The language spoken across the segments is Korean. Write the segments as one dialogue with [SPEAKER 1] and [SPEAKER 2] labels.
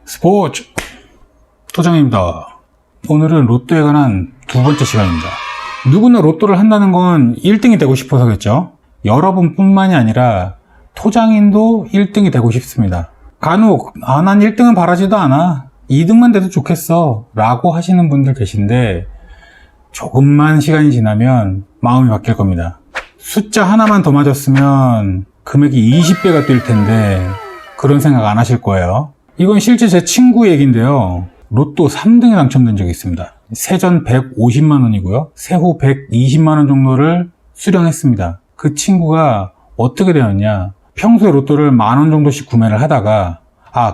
[SPEAKER 1] 스포츠 토장입니다. 오늘은 로또에 관한 두 번째 시간입니다. 누구나 로또를 한다는 건 1등이 되고 싶어서겠죠. 여러분뿐만이 아니라 토장인도 1등이 되고 싶습니다. 간혹 난 1등은 바라지도 않아, 2등만 돼도 좋겠어 라고 하시는 분들 계신데, 조금만 시간이 지나면 마음이 바뀔 겁니다. 숫자 하나만 더 맞았으면 금액이 20배가 뛸 텐데 그런 생각 안 하실 거예요. 이건 실제 제 친구 얘기인데요. 로또 3등에 당첨된 적이 있습니다. 세전 150만원이고요. 세후 120만원 정도를 수령했습니다. 그 친구가 어떻게 되었냐, 평소에 로또를 10,000원 정도씩 구매를 하다가,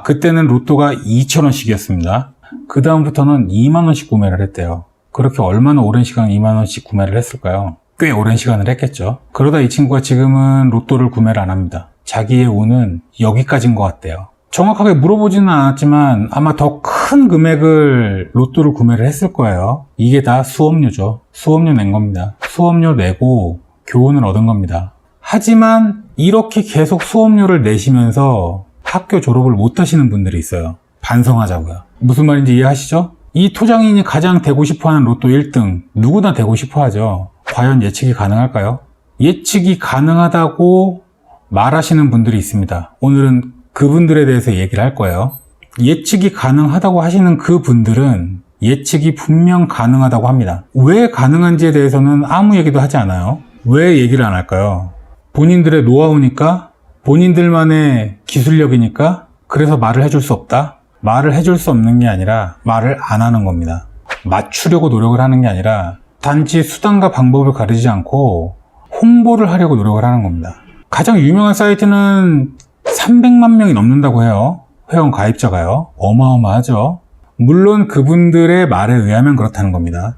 [SPEAKER 1] 그때는 로또가 2,000원씩이었습니다. 그 다음부터는 20,000원씩 구매를 했대요. 그렇게 얼마나 오랜 시간 20,000원씩 구매를 했을까요? 꽤 오랜 시간을 했겠죠. 그러다 이 친구가 지금은 로또를 구매를 안 합니다. 자기의 운은 여기까지인 것 같대요. 정확하게 물어보지는 않았지만 아마 더 큰 금액을 로또를 구매를 했을 거예요. 이게 다 수업료죠. 수업료 낸 겁니다. 수업료 내고 교훈을 얻은 겁니다. 하지만 이렇게 계속 수업료를 내시면서 학교 졸업을 못 하시는 분들이 있어요. 반성하자고요. 무슨 말인지 이해하시죠? 이 토장인이 가장 되고 싶어하는 로또 1등, 누구나 되고 싶어하죠. 과연 예측이 가능할까요? 예측이 가능하다고 말하시는 분들이 있습니다. 오늘은 그분들에 대해서 얘기를 할 거예요. 예측이 가능하다고 하시는 그분들은 예측이 분명 가능하다고 합니다. 왜 가능한지에 대해서는 아무 얘기도 하지 않아요. 왜 얘기를 안 할까요? 본인들의 노하우니까? 본인들만의 기술력이니까? 그래서 말을 해줄 수 없다? 말을 해줄 수 없는 게 아니라 말을 안 하는 겁니다. 맞추려고 노력을 하는 게 아니라 단지 수단과 방법을 가리지 않고 홍보를 하려고 노력을 하는 겁니다. 가장 유명한 사이트는 300만 명이 넘는다고 해요. 회원 가입자가요. 어마어마하죠. 물론 그분들의 말에 의하면 그렇다는 겁니다.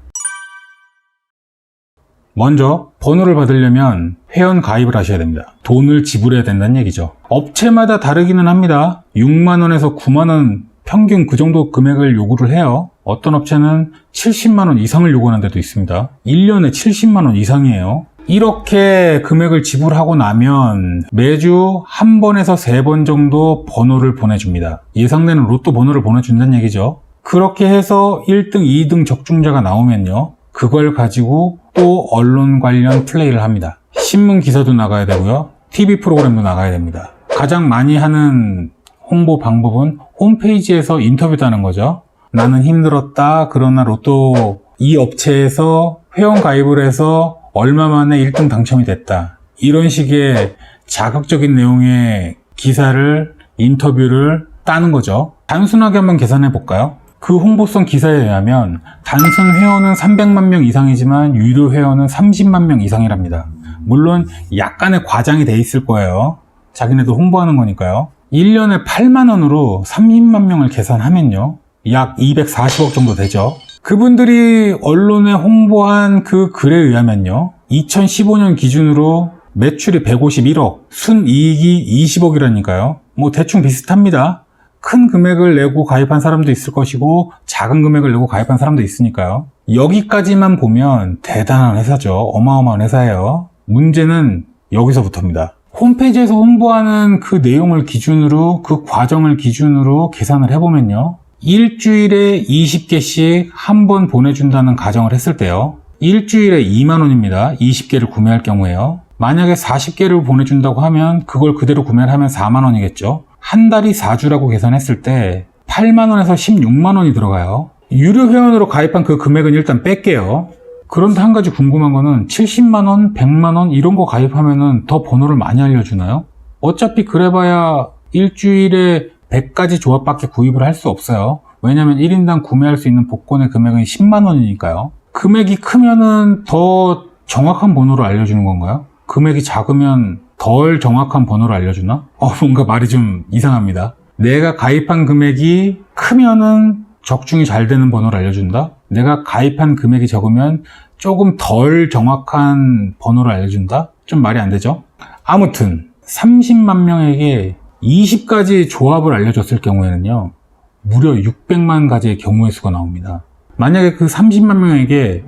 [SPEAKER 1] 먼저 번호를 받으려면 회원 가입을 하셔야 됩니다. 돈을 지불해야 된다는 얘기죠. 업체마다 다르기는 합니다. 6만원에서 9만원 평균 그 정도 금액을 요구를 해요. 어떤 업체는 70만원 이상을 요구하는 데도 있습니다. 1년에 70만원 이상이에요. 이렇게 금액을 지불하고 나면 매주 한 번에서 3번 정도 번호를 보내줍니다. 예상되는 로또 번호를 보내준다는 얘기죠. 그렇게 해서 1등, 2등 적중자가 나오면요, 그걸 가지고 또 언론 관련 플레이를 합니다. 신문 기사도 나가야 되고요, TV 프로그램도 나가야 됩니다. 가장 많이 하는 홍보 방법은 홈페이지에서 인터뷰도 하는 거죠. 나는 힘들었다, 그러나 로또 이 업체에서 회원 가입을 해서 얼마 만에 1등 당첨이 됐다, 이런 식의 자극적인 내용의 기사를, 인터뷰를 따는 거죠. 단순하게 한번 계산해 볼까요? 그 홍보성 기사에 의하면 단순 회원은 300만 명 이상이지만 유료 회원은 30만 명 이상이랍니다. 물론 약간의 과장이 돼 있을 거예요. 자기네도 홍보하는 거니까요. 1년에 8만 원으로 30만 명을 계산하면요, 약 240억 정도 되죠. 그분들이 언론에 홍보한 그 글에 의하면요, 2015년 기준으로 매출이 151억, 순이익이 20억이라니까요. 뭐 대충 비슷합니다. 큰 금액을 내고 가입한 사람도 있을 것이고 작은 금액을 내고 가입한 사람도 있으니까요. 여기까지만 보면 대단한 회사죠. 어마어마한 회사예요. 문제는 여기서부터입니다. 홈페이지에서 홍보하는 그 내용을 기준으로, 그 과정을 기준으로 계산을 해보면요, 일주일에 20개씩 한 번 보내준다는 가정을 했을 때요, 일주일에 2만원입니다. 20개를 구매할 경우에요. 만약에 40개를 보내준다고 하면 그걸 그대로 구매를 하면 4만원이겠죠. 한 달이 4주라고 계산했을 때 8만원에서 16만원이 들어가요. 유료 회원으로 가입한 그 금액은 일단 뺄게요. 그런데 한 가지 궁금한 거는 70만원, 100만원 이런 거 가입하면은 더 번호를 많이 알려주나요? 어차피 그래봐야 일주일에 100가지 조합밖에 구입을 할 수 없어요. 왜냐면 1인당 구매할 수 있는 복권의 금액은 10만원이니까요. 금액이 크면은 더 정확한 번호를 알려주는 건가요? 금액이 작으면 덜 정확한 번호를 알려주나? 뭔가 말이 좀 이상합니다. 내가 가입한 금액이 크면은 적중이 잘 되는 번호를 알려준다? 내가 가입한 금액이 적으면 조금 덜 정확한 번호를 알려준다? 좀 말이 안 되죠? 아무튼 30만 명에게 20가지 조합을 알려줬을 경우에는요, 무려 600만 가지의 경우의 수가 나옵니다. 만약에 그 30만 명에게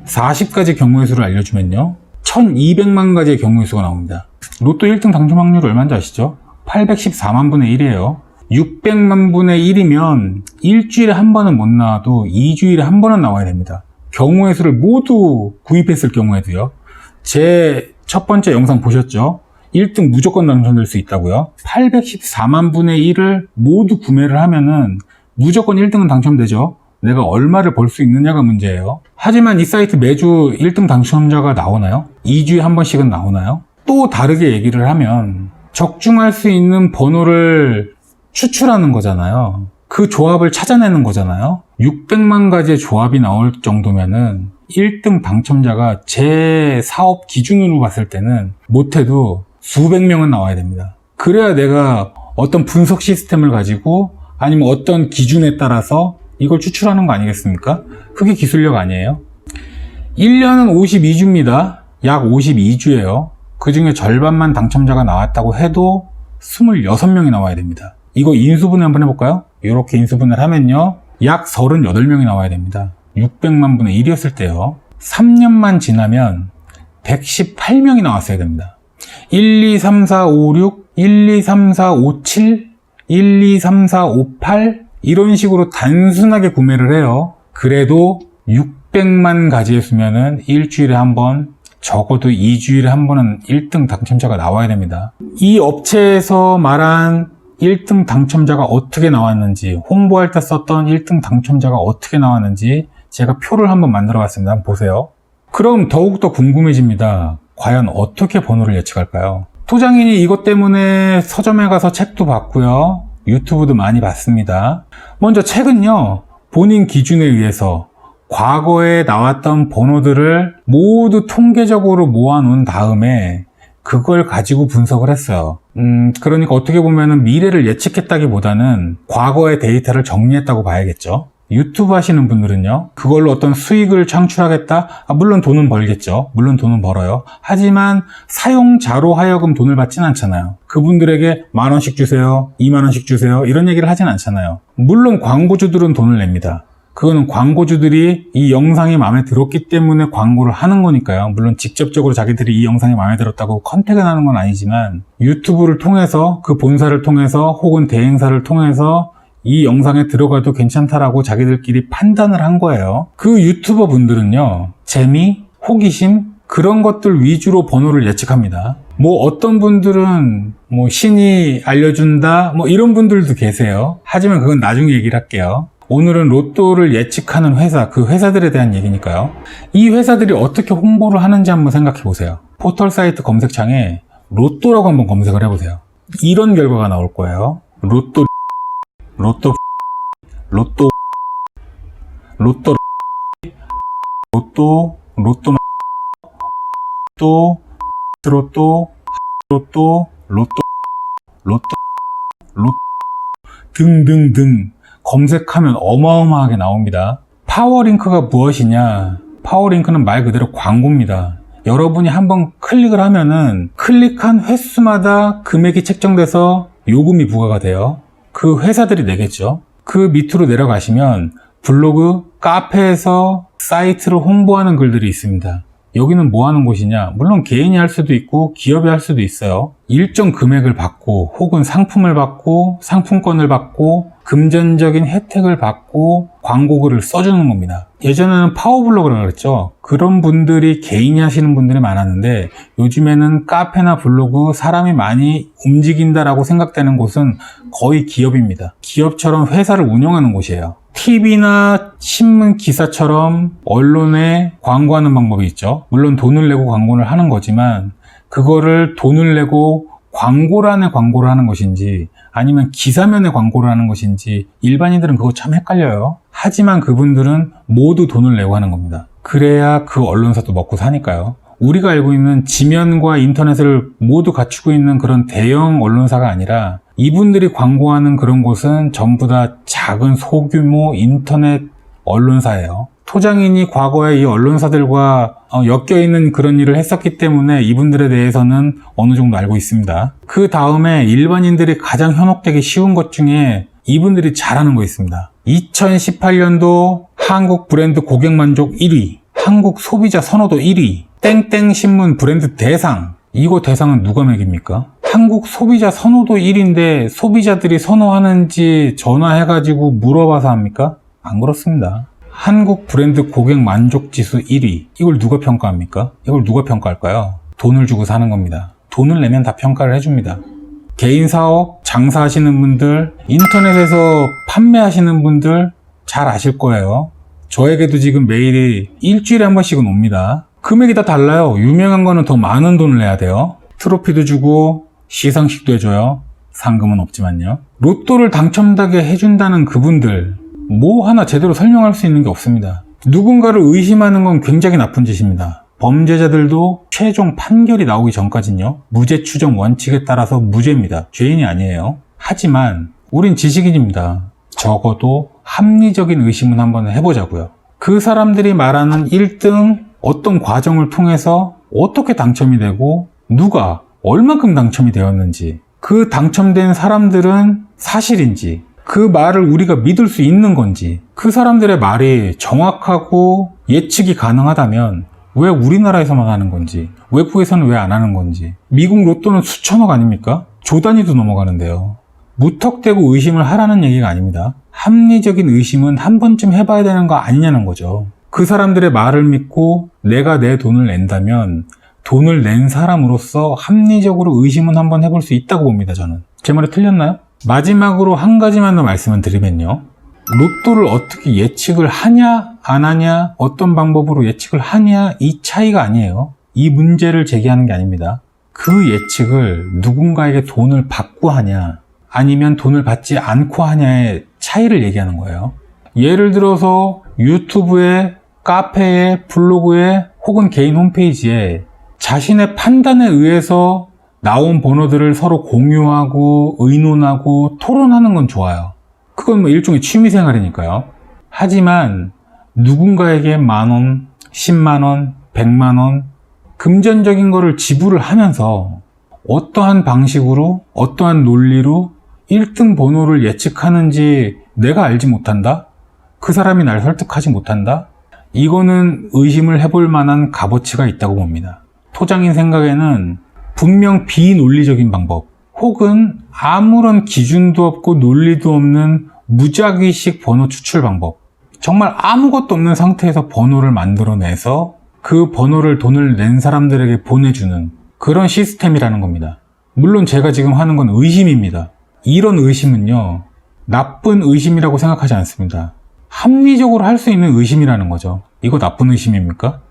[SPEAKER 1] 40가지 경우의 수를 알려주면요, 1200만 가지의 경우의 수가 나옵니다. 로또 1등 당첨 확률이 얼마인지 아시죠? 814만 분의 1이에요. 600만 분의 1이면 일주일에 한 번은 못 나와도 2주일에 한 번은 나와야 됩니다. 경우의 수를 모두 구입했을 경우에도요. 제 첫 번째 영상 보셨죠? 1등 무조건 당첨될 수 있다고요. 814만 분의 1을 모두 구매를 하면은 무조건 1등은 당첨되죠. 내가 얼마를 벌 수 있느냐가 문제예요. 하지만 이 사이트 매주 1등 당첨자가 나오나요? 2주에 한 번씩은 나오나요? 또 다르게 얘기를 하면 적중할 수 있는 번호를 추출하는 거잖아요. 그 조합을 찾아내는 거잖아요. 600만 가지의 조합이 나올 정도면은 1등 당첨자가 제 사업 기준으로 봤을 때는 못해도 수백 명은 나와야 됩니다. 그래야 내가 어떤 분석 시스템을 가지고 아니면 어떤 기준에 따라서 이걸 추출하는 거 아니겠습니까? 그게 기술력 아니에요? 1년은 52주입니다. 약 52주예요. 그 중에 절반만 당첨자가 나왔다고 해도 26명이 나와야 됩니다. 이거 인수분해 한번 해볼까요? 이렇게 인수분해를 하면요. 약 38명이 나와야 됩니다. 600만 분의 1이었을 때요. 3년만 지나면 118명이 나왔어야 됩니다. 1, 2, 3, 4, 5, 6, 1, 2, 3, 4, 5, 7, 1, 2, 3, 4, 5, 8 이런 식으로 단순하게 구매를 해요. 그래도 600만 가지의 수면은 일주일에 한 번, 적어도 2주일에 한 번은 1등 당첨자가 나와야 됩니다. 이 업체에서 말한 1등 당첨자가 어떻게 나왔는지, 홍보할 때 썼던 1등 당첨자가 어떻게 나왔는지 제가 표를 한번 만들어 봤습니다. 한번 보세요. 그럼 더욱더 궁금해집니다. 과연 어떻게 번호를 예측할까요? 토장인이 이것 때문에 서점에 가서 책도 봤고요. 유튜브도 많이 봤습니다. 먼저 책은요. 본인 기준에 의해서 과거에 나왔던 번호들을 모두 통계적으로 모아놓은 다음에 그걸 가지고 분석을 했어요. 그러니까 어떻게 보면은 미래를 예측했다기보다는 과거의 데이터를 정리했다고 봐야겠죠. 유튜브 하시는 분들은요, 그걸로 어떤 수익을 창출하겠다? 물론 돈은 벌겠죠. 물론 돈은 벌어요. 하지만 사용자로 하여금 돈을 받진 않잖아요. 그분들에게 10,000원씩 주세요, 20,000원씩 주세요, 이런 얘기를 하진 않잖아요. 물론 광고주들은 돈을 냅니다. 그거는 광고주들이 이 영상이 마음에 들었기 때문에 광고를 하는 거니까요. 물론 직접적으로 자기들이 이 영상이 마음에 들었다고 컨택을 하는 건 아니지만 유튜브를 통해서, 그 본사를 통해서 혹은 대행사를 통해서 이 영상에 들어가도 괜찮다라고 자기들끼리 판단을 한 거예요. 그 유튜버 분들은요, 재미, 호기심 그런 것들 위주로 번호를 예측합니다. 뭐 어떤 분들은 뭐 신이 알려준다 뭐 이런 분들도 계세요. 하지만 그건 나중에 얘기를 할게요. 오늘은 로또를 예측하는 회사, 그 회사들에 대한 얘기니까요. 이 회사들이 어떻게 홍보를 하는지 한번 생각해 보세요. 포털 사이트 검색창에 로또라고 한번 검색을 해보세요. 이런 결과가 나올 거예요. 로또 로또 로또 로또 로또 로또 로또 로또 로또 로또 로또 로또 등등등 검색하면 어마어마하게 나옵니다. 파워링크가 무엇이냐? 파워링크는 말 그대로 광고입니다. 여러분이 한번 클릭을 하면은 클릭한 횟수마다 금액이 책정돼서 요금이 부과가 돼요. 그 회사들이 내겠죠. 그 밑으로 내려가시면 블로그, 카페에서 사이트를 홍보하는 글들이 있습니다. 여기는 뭐 하는 곳이냐? 물론 개인이 할 수도 있고 기업이 할 수도 있어요. 일정 금액을 받고 혹은 상품을 받고 상품권을 받고 금전적인 혜택을 받고 광고글을 써주는 겁니다. 예전에는 파워블로그라고 그랬죠. 그런 분들이 개인이 하시는 분들이 많았는데 요즘에는 카페나 블로그 사람이 많이 움직인다라고 생각되는 곳은 거의 기업입니다. 기업처럼 회사를 운영하는 곳이에요. TV나 신문 기사처럼 언론에 광고하는 방법이 있죠. 물론 돈을 내고 광고를 하는 거지만 그거를 돈을 내고 광고란에 광고를 하는 것인지 아니면 기사면에 광고를 하는 것인지 일반인들은 그거 참 헷갈려요. 하지만 그분들은 모두 돈을 내고 하는 겁니다. 그래야 그 언론사도 먹고 사니까요. 우리가 알고 있는 지면과 인터넷을 모두 갖추고 있는 그런 대형 언론사가 아니라 이분들이 광고하는 그런 곳은 전부 다 작은 소규모 인터넷 언론사예요. 토장인이 과거에 이 언론사들과 엮여있는 그런 일을 했었기 때문에 이분들에 대해서는 어느 정도 알고 있습니다. 그 다음에 일반인들이 가장 현혹되기 쉬운 것 중에 이분들이 잘하는 거 있습니다. 2018년도 한국 브랜드 고객 만족 1위, 한국 소비자 선호도 1위, 땡땡 신문 브랜드 대상. 이거 대상은 누가 매깁니까? 한국 소비자 선호도 1위인데 소비자들이 선호하는지 전화해가지고 물어봐서 합니까? 안 그렇습니다. 한국 브랜드 고객 만족 지수 1위. 이걸 누가 평가합니까? 이걸 누가 평가할까요? 돈을 주고 사는 겁니다. 돈을 내면 다 평가를 해줍니다. 개인 사업, 장사하시는 분들, 인터넷에서 판매하시는 분들 잘 아실 거예요. 저에게도 지금 메일이 일주일에 한 번씩은 옵니다. 금액이 다 달라요. 유명한 거는 더 많은 돈을 내야 돼요. 트로피도 주고 시상식도 해줘요. 상금은 없지만요. 로또를 당첨되게 해준다는 그분들 뭐 하나 제대로 설명할 수 있는 게 없습니다. 누군가를 의심하는 건 굉장히 나쁜 짓입니다. 범죄자들도 최종 판결이 나오기 전까지는요, 무죄 추정 원칙에 따라서 무죄입니다. 죄인이 아니에요. 하지만 우린 지식인입니다. 적어도 합리적인 의심은 한번 해보자고요. 그 사람들이 말하는 1등 어떤 과정을 통해서 어떻게 당첨이 되고 누가 얼마큼 당첨이 되었는지, 그 당첨된 사람들은 사실인지, 그 말을 우리가 믿을 수 있는 건지, 그 사람들의 말이 정확하고 예측이 가능하다면 왜 우리나라에서만 하는 건지, 외국에서는 왜 안 하는 건지. 미국 로또는 수천억 아닙니까? 조 단위도 넘어가는데요. 무턱대고 의심을 하라는 얘기가 아닙니다. 합리적인 의심은 한 번쯤 해봐야 되는 거 아니냐는 거죠. 그 사람들의 말을 믿고 내가 내 돈을 낸다면 돈을 낸 사람으로서 합리적으로 의심은 한번 해볼 수 있다고 봅니다, 저는. 제 말이 틀렸나요? 마지막으로 한 가지만 더 말씀을 드리면요. 로또를 어떻게 예측을 하냐, 안 하냐, 어떤 방법으로 예측을 하냐, 이 차이가 아니에요. 이 문제를 제기하는 게 아닙니다. 그 예측을 누군가에게 돈을 받고 하냐, 아니면 돈을 받지 않고 하냐의 차이를 얘기하는 거예요. 예를 들어서 유튜브에, 카페에, 블로그에, 혹은 개인 홈페이지에 자신의 판단에 의해서 나온 번호들을 서로 공유하고 의논하고 토론하는 건 좋아요. 그건 뭐 일종의 취미생활이니까요. 하지만 누군가에게 10,000원, 100,000원, 100만원 금전적인 거를 지불을 하면서 어떠한 방식으로, 어떠한 논리로 1등 번호를 예측하는지 내가 알지 못한다? 그 사람이 날 설득하지 못한다? 이거는 의심을 해볼 만한 값어치가 있다고 봅니다. 토장인 생각에는 분명 비논리적인 방법, 혹은 아무런 기준도 없고 논리도 없는 무작위식 번호 추출 방법, 정말 아무것도 없는 상태에서 번호를 만들어내서 그 번호를 돈을 낸 사람들에게 보내주는 그런 시스템이라는 겁니다. 물론 제가 지금 하는 건 의심입니다. 이런 의심은요, 나쁜 의심이라고 생각하지 않습니다. 합리적으로 할 수 있는 의심이라는 거죠. 이거 나쁜 의심입니까?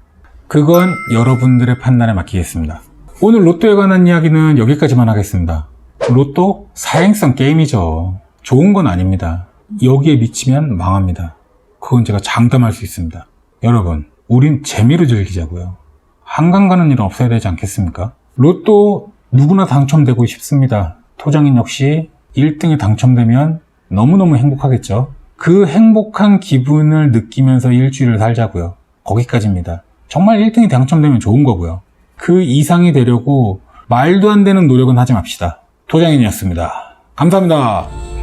[SPEAKER 1] 그건 여러분들의 판단에 맡기겠습니다. 오늘 로또에 관한 이야기는 여기까지만 하겠습니다. 로또 사행성 게임이죠. 좋은 건 아닙니다. 여기에 미치면 망합니다. 그건 제가 장담할 수 있습니다. 여러분, 우린 재미로 즐기자고요. 한강 가는 일은 없어야 되지 않겠습니까? 로또 누구나 당첨되고 싶습니다. 토장인 역시 1등에 당첨되면 너무너무 행복하겠죠. 그 행복한 기분을 느끼면서 일주일을 살자고요. 거기까지입니다. 정말 1등이 당첨되면 좋은 거고요. 그 이상이 되려고 말도 안 되는 노력은 하지 맙시다. 토장인이었습니다. 감사합니다.